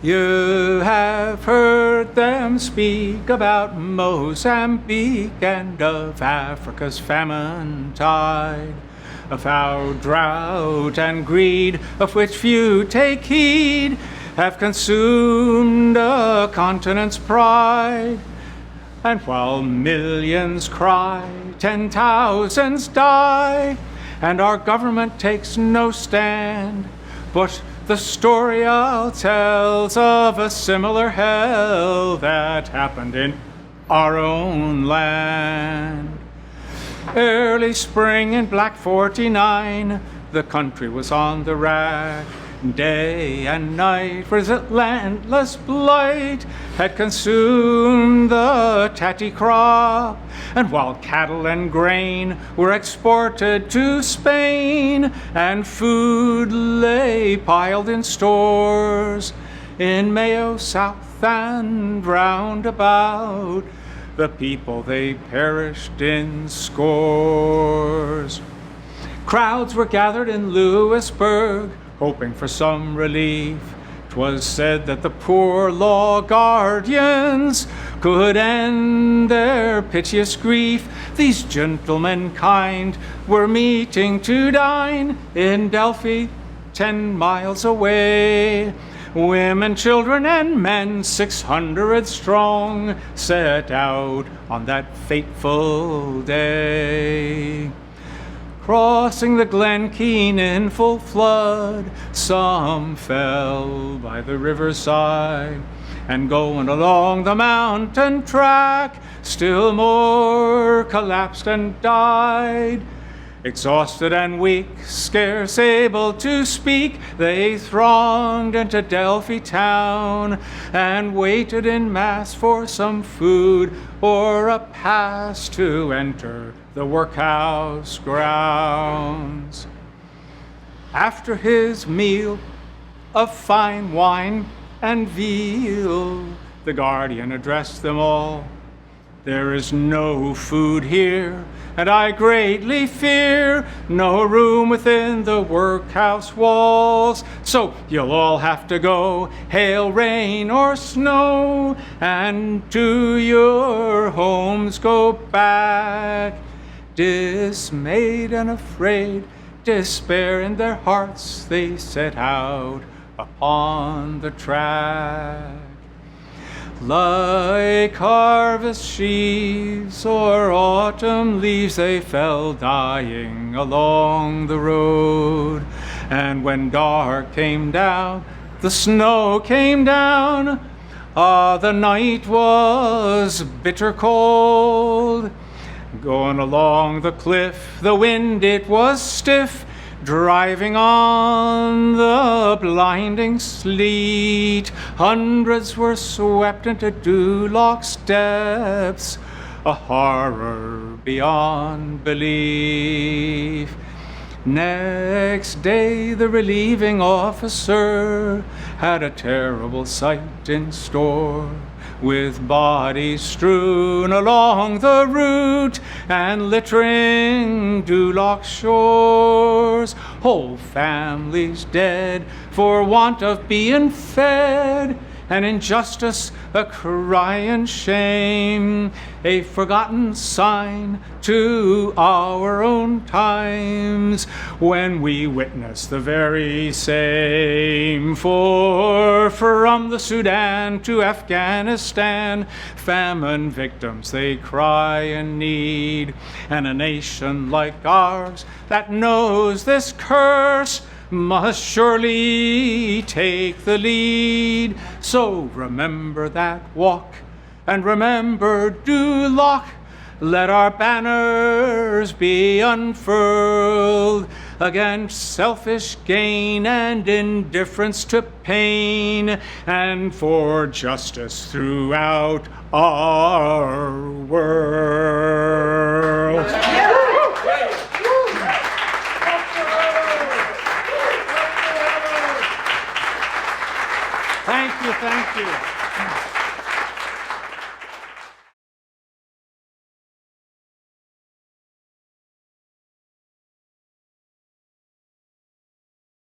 You have heard them speak about Mozambique and of Africa's famine tide, of how drought and greed, of which few take heed, have consumed a continent's pride. And while millions cry, 10,000s die, and our government takes no stand, but the story I'll tell's of a similar hell that happened in our own land. Early spring in Black 49, the country was on the rack. Day and night for relentless blight had consumed the tatty crop, and while cattle and grain were exported to Spain, and food lay piled in stores in Mayo South and round about, the people they perished in scores. Crowds were gathered in Louisburg, hoping for some relief. 'Twas said that the poor law guardians could end their piteous grief. These gentlemen kind were meeting to dine in Delphi, 10 miles away. Women, children, and men, 600 strong, set out on that fateful day. Crossing the Glen Keene in full flood, some fell by the riverside, and going along the mountain track, still more collapsed and died. Exhausted and weak, scarce able to speak, they thronged into Delphi town and waited in mass for some food or a pass to enter the workhouse grounds. After his meal of fine wine and veal, the guardian addressed them all. There is no food here, and I greatly fear no room within the workhouse walls. So you'll all have to go, hail, rain, or snow, and to your homes go back. Dismayed and afraid, despair in their hearts, they set out upon the track. Like harvest sheaves or autumn leaves, they fell dying along the road. And when dark came down, the snow came down, the night was bitter cold. Going along the cliff, the wind it was stiff, driving on the blinding sleet. Hundreds were swept into Doo Lough's depths, a horror beyond belief. Next day the relieving officer had a terrible sight in store, with bodies strewn along the route and littering Doo Lough shores. Whole families dead for want of being fed, and injustice a cry and shame, a forgotten sign to our own times, when we witness the very same. For from the Sudan to Afghanistan, famine victims they cry and need, and a nation like ours that knows this curse must surely take the lead. So remember that walk, and remember Doo Lough. Let our banners be unfurled against selfish gain and indifference to pain, and for justice throughout our world. Thank you, thank you.